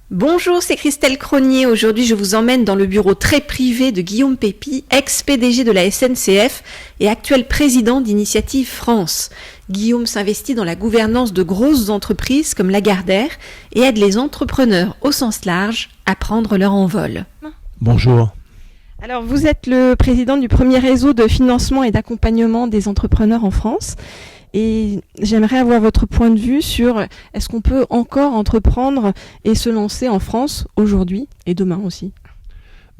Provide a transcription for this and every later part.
Bonjour, c'est Christelle Cronier. Aujourd'hui, je vous emmène dans le bureau très privé de Guillaume Pépi, ex-PDG de la SNCF et actuel président d'Initiative France. Guillaume s'investit dans la gouvernance de grosses entreprises comme Lagardère et aide les entrepreneurs au sens large à prendre leur envol. Bonjour. Alors, vous êtes le président du premier réseau de financement et d'accompagnement des entrepreneurs en France. Et j'aimerais avoir votre point de vue sur est-ce qu'on peut encore entreprendre et se lancer en France aujourd'hui et demain aussi ?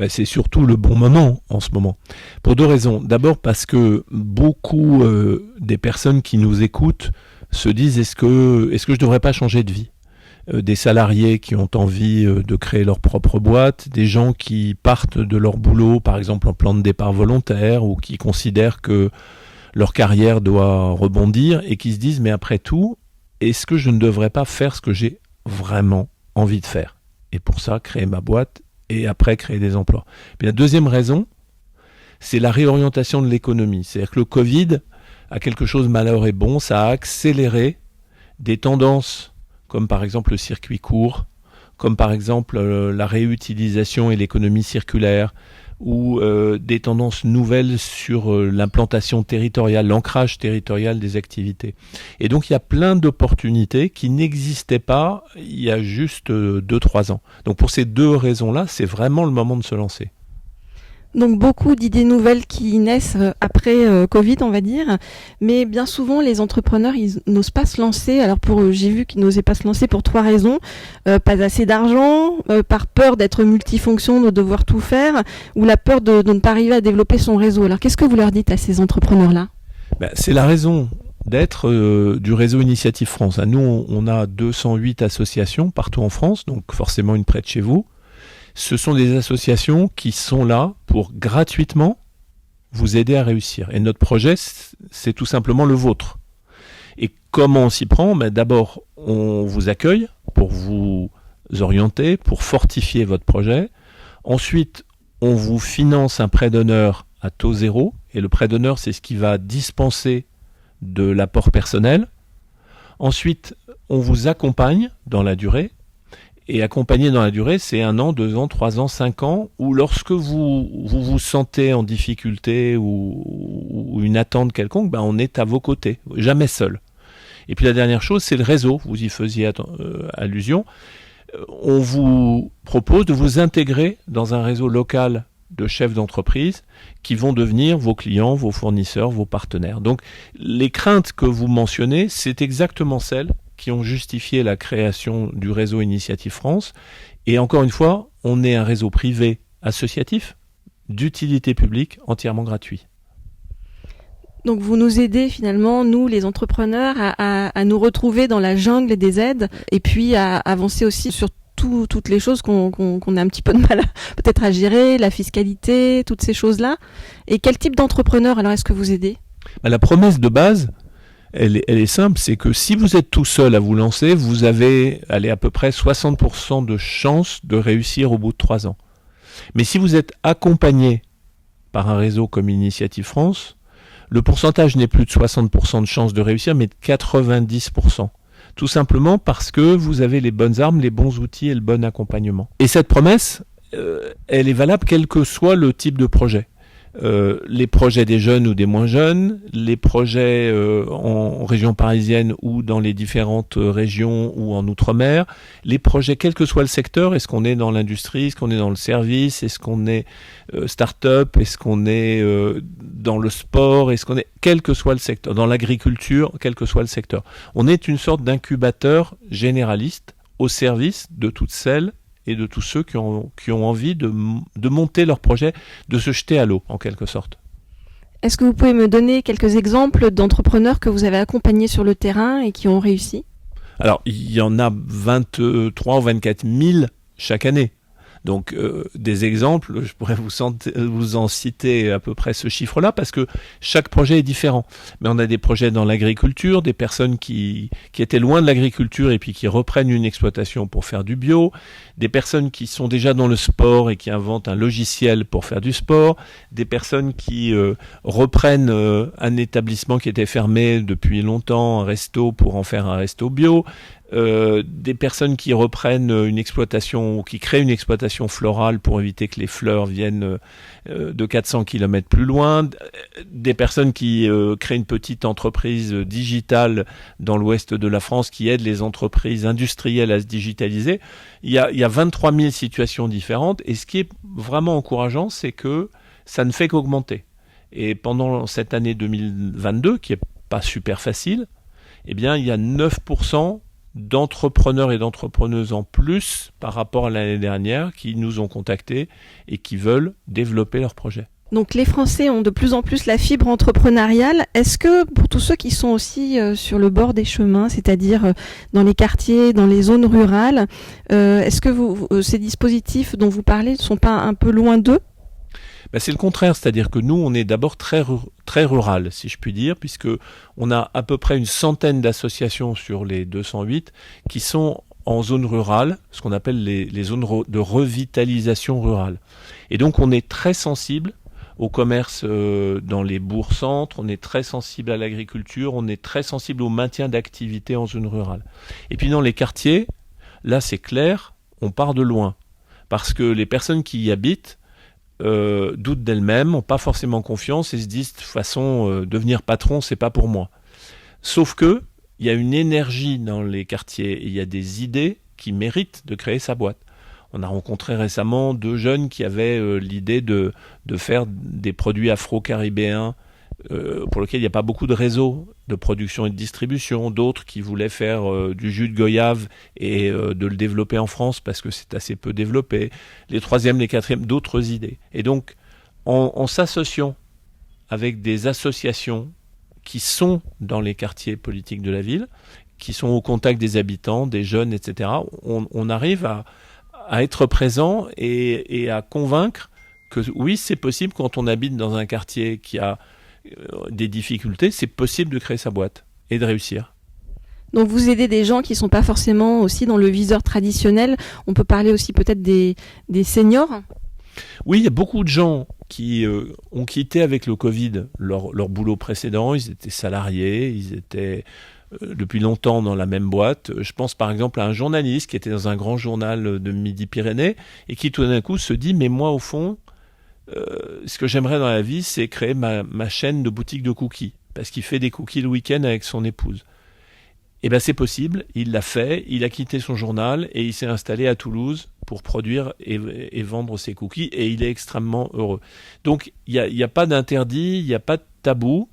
C'est surtout le bon moment en ce moment. Pour deux raisons. D'abord parce que beaucoup des personnes qui nous écoutent se disent est-ce que je ne devrais pas changer de vie ? Des salariés qui ont envie de créer leur propre boîte, des gens qui partent de leur boulot, par exemple en plan de départ volontaire, ou qui considèrent que leur carrière doit rebondir et qui se disent mais après tout, est-ce que je ne devrais pas faire ce que j'ai vraiment envie de faire ? Et pour ça, créer ma boîte et après créer des emplois. Puis la deuxième raison, c'est la réorientation de l'économie. C'est-à-dire que le Covid a quelque chose malheur et bon, ça a accéléré des tendances comme par exemple le circuit court, comme par exemple la réutilisation et l'économie circulaire, ou des tendances nouvelles sur l'implantation territoriale, l'ancrage territorial des activités. Et donc il y a plein d'opportunités qui n'existaient pas il y a juste 2-3 ans. Donc pour ces deux raisons-là, c'est vraiment le moment de se lancer. Donc beaucoup d'idées nouvelles qui naissent après Covid, on va dire, mais bien souvent les entrepreneurs ils n'osent pas se lancer. Alors j'ai vu qu'ils n'osaient pas se lancer pour 3 raisons pas assez d'argent, par peur d'être multifonction, de devoir tout faire, ou la peur de ne pas arriver à développer son réseau. Alors qu'est-ce que vous leur dites à ces entrepreneurs-là ? C'est la raison d'être du réseau Initiative France. Nous, on a 208 associations partout en France, donc forcément une près de chez vous. Ce sont des associations qui sont là pour gratuitement vous aider à réussir. Et notre projet, c'est tout simplement le vôtre. Et comment on s'y prend ? D'abord, on vous accueille pour vous orienter, pour fortifier votre projet. Ensuite, on vous finance un prêt d'honneur à taux zéro. Et le prêt d'honneur, c'est ce qui va dispenser de l'apport personnel. Ensuite, on vous accompagne dans la durée. Et accompagner dans la durée, c'est 1 an, 2 ans, 3 ans, 5 ans, où lorsque vous sentez en difficulté ou une attente quelconque, on est à vos côtés, jamais seul. Et puis la dernière chose, c'est le réseau, vous y faisiez allusion. On vous propose de vous intégrer dans un réseau local de chefs d'entreprise qui vont devenir vos clients, vos fournisseurs, vos partenaires. Donc les craintes que vous mentionnez, c'est exactement celles qui ont justifié la création du réseau Initiative France. Et encore une fois, on est un réseau privé associatif d'utilité publique entièrement gratuit. Donc vous nous aidez finalement, nous les entrepreneurs, à nous retrouver dans la jungle des aides et puis à avancer aussi sur toutes les choses qu'on a un petit peu de mal peut-être à gérer, la fiscalité, toutes ces choses-là. Et quel type d'entrepreneur alors est-ce que vous aidez ? La promesse de base, elle est simple, c'est que si vous êtes tout seul à vous lancer, vous avez à peu près 60% de chances de réussir au bout de 3 ans. Mais si vous êtes accompagné par un réseau comme Initiative France, le pourcentage n'est plus de 60% de chances de réussir, mais de 90%. Tout simplement parce que vous avez les bonnes armes, les bons outils et le bon accompagnement. Et cette promesse, elle est valable quel que soit le type de projet. Les projets des jeunes ou des moins jeunes, les projets en région parisienne ou dans les différentes régions ou en outre-mer, les projets quel que soit le secteur, est-ce qu'on est dans l'industrie, est-ce qu'on est dans le service, est-ce qu'on est start-up, est-ce qu'on est dans le sport, est-ce qu'on est quel que soit le secteur, dans l'agriculture, quel que soit le secteur. On est une sorte d'incubateur généraliste au service de toutes celles et de tous ceux qui ont envie de monter leur projet, de se jeter à l'eau, en quelque sorte. Est-ce que vous pouvez me donner quelques exemples d'entrepreneurs que vous avez accompagnés sur le terrain et qui ont réussi ? Alors, il y en a 23 ou 24 000 chaque année. Donc, des exemples, je pourrais vous en citer à peu près ce chiffre-là, parce que chaque projet est différent. Mais on a des projets dans l'agriculture, des personnes qui étaient loin de l'agriculture et puis qui reprennent une exploitation pour faire du bio, des personnes qui sont déjà dans le sport et qui inventent un logiciel pour faire du sport, des personnes qui reprennent un établissement qui était fermé depuis longtemps, un resto, pour en faire un resto bio, des personnes qui reprennent une exploitation ou qui créent une exploitation florale pour éviter que les fleurs viennent de 400 km plus loin, des personnes qui créent une petite entreprise digitale dans l'ouest de la France qui aident les entreprises industrielles à se digitaliser. Il y a 23 000 situations différentes et ce qui est vraiment encourageant, c'est que ça ne fait qu'augmenter. Et pendant cette année 2022, qui est pas super facile, eh bien, il y a 9% d'entrepreneurs et d'entrepreneuses en plus par rapport à l'année dernière qui nous ont contactés et qui veulent développer leur projet. Donc les Français ont de plus en plus la fibre entrepreneuriale. Est-ce que pour tous ceux qui sont aussi sur le bord des chemins, c'est-à-dire dans les quartiers, dans les zones rurales, est-ce que ces dispositifs dont vous parlez ne sont pas un peu loin d'eux ? C'est le contraire, c'est-à-dire que nous, on est d'abord très rural, si je puis dire, puisque on a à peu près une centaine d'associations sur les 208 qui sont en zone rurale, ce qu'on appelle les zones de revitalisation rurale. Et donc, on est très sensible au commerce dans les bourgs-centres, on est très sensible à l'agriculture, on est très sensible au maintien d'activités en zone rurale. Et puis dans les quartiers, là, c'est clair, on part de loin, parce que les personnes qui y habitent doutent d'elles-mêmes, n'ont pas forcément confiance et se disent de toute façon devenir patron c'est pas pour moi. Sauf que il y a une énergie dans les quartiers et il y a des idées qui méritent de créer sa boîte. On a rencontré récemment 2 jeunes qui avaient l'idée de faire des produits afro-caribéens pour lesquels il n'y a pas beaucoup de réseaux de production et de distribution, d'autres qui voulaient faire du jus de goyave et de le développer en France parce que c'est assez peu développé, les 3e, les 4e, d'autres idées. Et donc, en s'associant avec des associations qui sont dans les quartiers politiques de la ville, qui sont au contact des habitants, des jeunes, etc., on arrive à être présent et à convaincre que oui, c'est possible quand on habite dans un quartier qui a des difficultés, c'est possible de créer sa boîte et de réussir. Donc vous aidez des gens qui ne sont pas forcément aussi dans le viseur traditionnel. On peut parler aussi peut-être des seniors. Oui, il y a beaucoup de gens qui ont quitté avec le Covid leur boulot précédent. Ils étaient salariés, ils étaient depuis longtemps dans la même boîte. Je pense par exemple à un journaliste qui était dans un grand journal de Midi-Pyrénées et qui tout d'un coup se dit « mais moi au fond, ce que j'aimerais dans la vie, c'est créer ma chaîne de boutique de cookies, parce qu'il fait des cookies le week-end avec son épouse. » Et bien c'est possible, il l'a fait, il a quitté son journal et il s'est installé à Toulouse pour produire et vendre ses cookies et il est extrêmement heureux. Donc il n'y a pas d'interdit, il n'y a pas de tabou,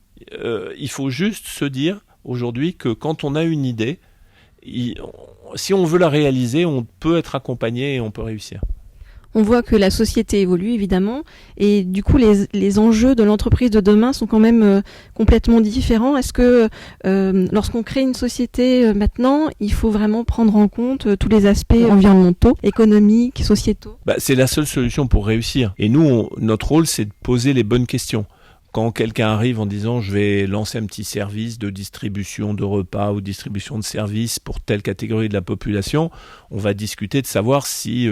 il faut juste se dire aujourd'hui que quand on a une idée, si on veut la réaliser, on peut être accompagné et on peut réussir. On voit que la société évolue évidemment et du coup les enjeux de l'entreprise de demain sont quand même complètement différents. Est-ce que lorsqu'on crée une société maintenant, il faut vraiment prendre en compte tous les aspects environnementaux, économiques, sociétaux ? C'est la seule solution pour réussir. Et nous, notre rôle, c'est de poser les bonnes questions. Quand quelqu'un arrive en disant « je vais lancer un petit service de distribution de repas ou distribution de services pour telle catégorie de la population », on va discuter de savoir si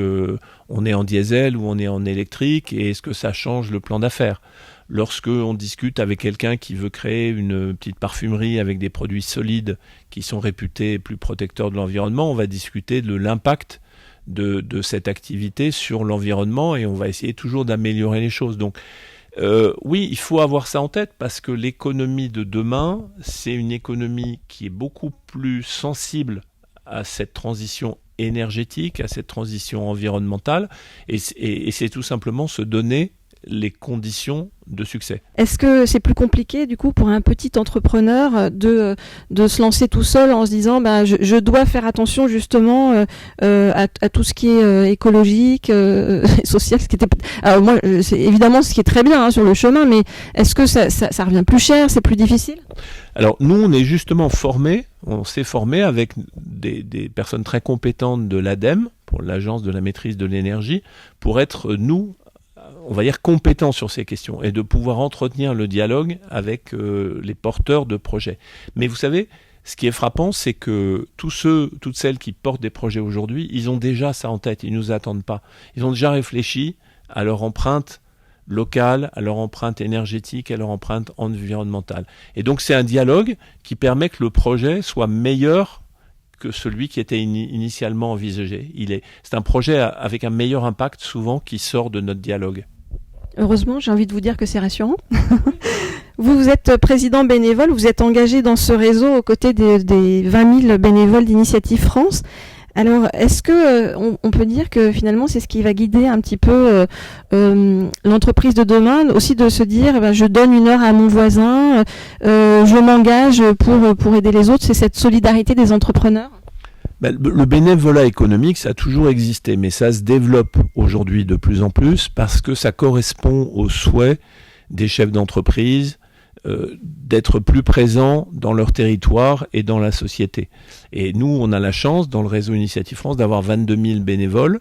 on est en diesel ou on est en électrique et est-ce que ça change le plan d'affaires. Lorsque on discute avec quelqu'un qui veut créer une petite parfumerie avec des produits solides qui sont réputés plus protecteurs de l'environnement, on va discuter de l'impact de cette activité sur l'environnement et on va essayer toujours d'améliorer les choses. Donc, oui, il faut avoir ça en tête parce que l'économie de demain, c'est une économie qui est beaucoup plus sensible à cette transition énergétique, à cette transition environnementale et c'est tout simplement se donner les conditions de succès. Est-ce que c'est plus compliqué du coup pour un petit entrepreneur de se lancer tout seul en se disant je dois faire attention justement à tout ce qui est écologique, social, ce qui était alors moi c'est évidemment ce qui est très bien sur le chemin, mais est-ce que ça revient plus cher, c'est plus difficile ? Alors nous on est justement formés, on s'est formé avec des personnes très compétentes de l'ADEME, pour l'Agence de la maîtrise de l'énergie, pour être nous on va dire compétents sur ces questions et de pouvoir entretenir le dialogue avec les porteurs de projets. Mais vous savez, ce qui est frappant, c'est que toutes celles qui portent des projets aujourd'hui, ils ont déjà ça en tête, ils ne nous attendent pas. Ils ont déjà réfléchi à leur empreinte locale, à leur empreinte énergétique, à leur empreinte environnementale. Et donc c'est un dialogue qui permet que le projet soit meilleur que celui qui était initialement envisagé. C'est un projet avec un meilleur impact souvent qui sort de notre dialogue. Heureusement, j'ai envie de vous dire que c'est rassurant. Vous êtes président bénévole, vous êtes engagé dans ce réseau aux côtés des 20 000 bénévoles d'Initiative France. Alors, est-ce que on peut dire que finalement c'est ce qui va guider un petit peu l'entreprise de demain, aussi de se dire je donne 1 heure à mon voisin, je m'engage pour aider les autres, c'est cette solidarité des entrepreneurs? Le bénévolat économique, ça a toujours existé, mais ça se développe aujourd'hui de plus en plus parce que ça correspond aux souhaits des chefs d'entreprise d'être plus présents dans leur territoire et dans la société. Et nous, on a la chance, dans le réseau Initiative France, d'avoir 22 000 bénévoles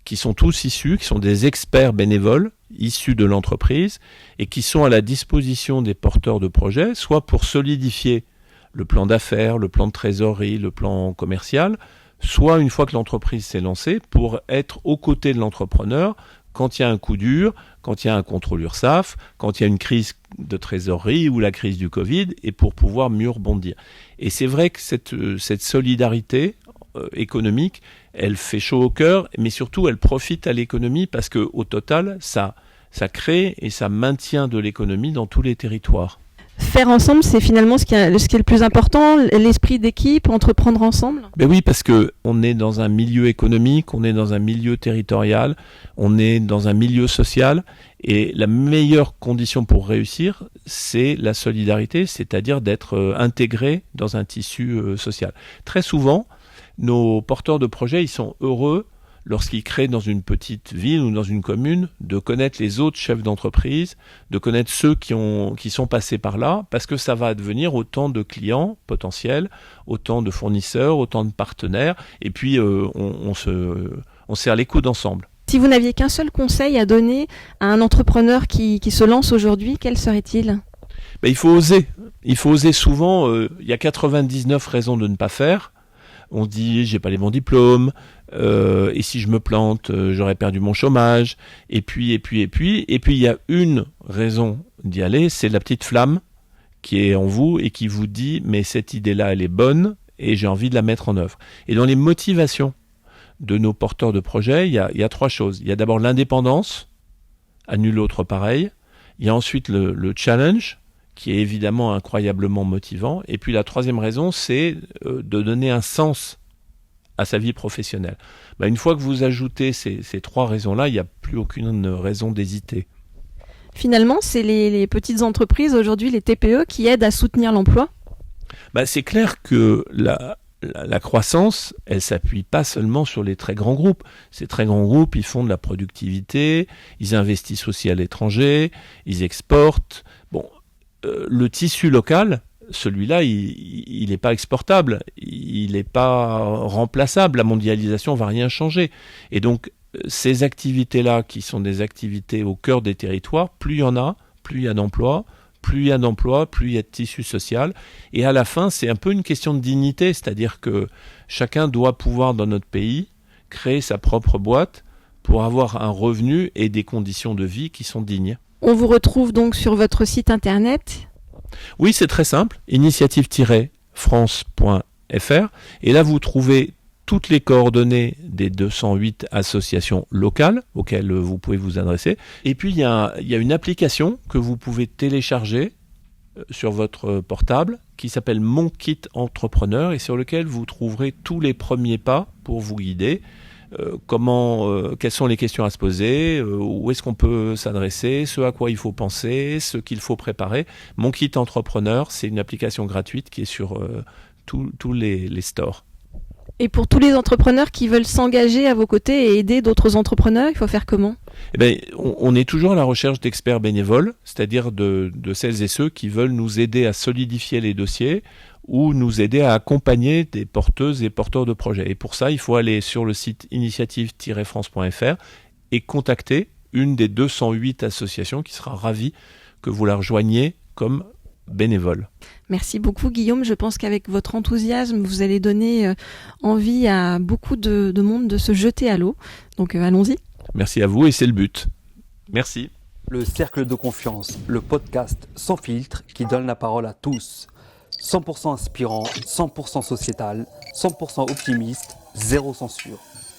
qui sont tous issus, qui sont des experts bénévoles issus de l'entreprise et qui sont à la disposition des porteurs de projets, soit pour solidifier le plan d'affaires, le plan de trésorerie, le plan commercial, soit une fois que l'entreprise s'est lancée, pour être aux côtés de l'entrepreneur quand il y a un coup dur, quand il y a un contrôle URSSAF, quand il y a une crise de trésorerie ou la crise du Covid, et pour pouvoir mieux rebondir. Et c'est vrai que cette solidarité économique, elle fait chaud au cœur, mais surtout elle profite à l'économie parce qu'au total, ça crée et ça maintient de l'économie dans tous les territoires. Faire ensemble, c'est finalement ce qui est le plus important, l'esprit d'équipe, entreprendre ensemble? Ben oui, parce que on est dans un milieu économique, on est dans un milieu territorial, on est dans un milieu social, et la meilleure condition pour réussir, c'est la solidarité, c'est-à-dire d'être intégré dans un tissu social. Très souvent, nos porteurs de projets, ils sont heureux lorsqu'ils créent dans une petite ville ou dans une commune, de connaître les autres chefs d'entreprise, de connaître ceux qui sont passés par là, parce que ça va devenir autant de clients potentiels, autant de fournisseurs, autant de partenaires, et puis on serre les coudes ensemble. Si vous n'aviez qu'un seul conseil à donner à un entrepreneur qui se lance aujourd'hui, quel serait-il? Il faut oser. Il faut oser souvent. Il y a 99 raisons de ne pas faire. On dit j'ai pas les bons diplômes, et si je me plante, j'aurais perdu mon chômage, et puis il y a une raison d'y aller, c'est la petite flamme qui est en vous et qui vous dit mais cette idée-là elle est bonne et j'ai envie de la mettre en œuvre. Et dans les motivations de nos porteurs de projets, il y a 3 choses. Il y a d'abord l'indépendance, à nul autre pareil. Il y a ensuite le challenge, qui est évidemment incroyablement motivant. Et puis la 3e raison, c'est de donner un sens à sa vie professionnelle. Une fois que vous ajoutez ces 3 raisons-là, il n'y a plus aucune raison d'hésiter. Finalement, c'est les petites entreprises aujourd'hui, les TPE, qui aident à soutenir l'emploi? C'est clair que la croissance, elle s'appuie pas seulement sur les très grands groupes. Ces très grands groupes, ils font de la productivité, ils investissent aussi à l'étranger, ils exportent. Le tissu local, celui-là, il n'est pas exportable, il n'est pas remplaçable, la mondialisation ne va rien changer. Et donc, ces activités-là, qui sont des activités au cœur des territoires, plus il y en a, plus il y a d'emplois, plus il y a d'emplois, plus il y a de tissu social. Et à la fin, c'est un peu une question de dignité, c'est-à-dire que chacun doit pouvoir, dans notre pays, créer sa propre boîte pour avoir un revenu et des conditions de vie qui sont dignes. On vous retrouve donc sur votre site internet? Oui, c'est très simple, initiative-france.fr. Et là, vous trouvez toutes les coordonnées des 208 associations locales auxquelles vous pouvez vous adresser. Et puis, il y a une application que vous pouvez télécharger sur votre portable qui s'appelle Mon Kit Entrepreneur et sur lequel vous trouverez tous les premiers pas pour vous guider. Quelles sont les questions à se poser, où est-ce qu'on peut s'adresser, ce à quoi il faut penser, ce qu'il faut préparer. Mon Kit Entrepreneur, c'est une application gratuite qui est sur tous les stores. Et pour tous les entrepreneurs qui veulent s'engager à vos côtés et aider d'autres entrepreneurs, il faut faire comment? On est toujours à la recherche d'experts bénévoles, c'est-à-dire de celles et ceux qui veulent nous aider à solidifier les dossiers ou nous aider à accompagner des porteuses et porteurs de projets. Et pour ça, il faut aller sur le site initiative-france.fr et contacter une des 208 associations qui sera ravie que vous la rejoigniez comme bénévole. Merci beaucoup Guillaume, je pense qu'avec votre enthousiasme, vous allez donner envie à beaucoup de monde de se jeter à l'eau. Donc allons-y. Merci à vous et c'est le but. Merci. Le Cercle de Confiance, le podcast sans filtre qui donne la parole à tous. 100% inspirant, 100% sociétal, 100% optimiste, zéro censure.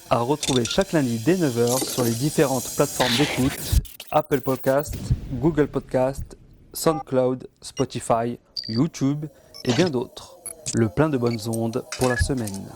À retrouver chaque lundi dès 9h sur les différentes plateformes d'écoute, Apple Podcast, Google Podcast, SoundCloud, Spotify, YouTube et bien d'autres. Le plein de bonnes ondes pour la semaine.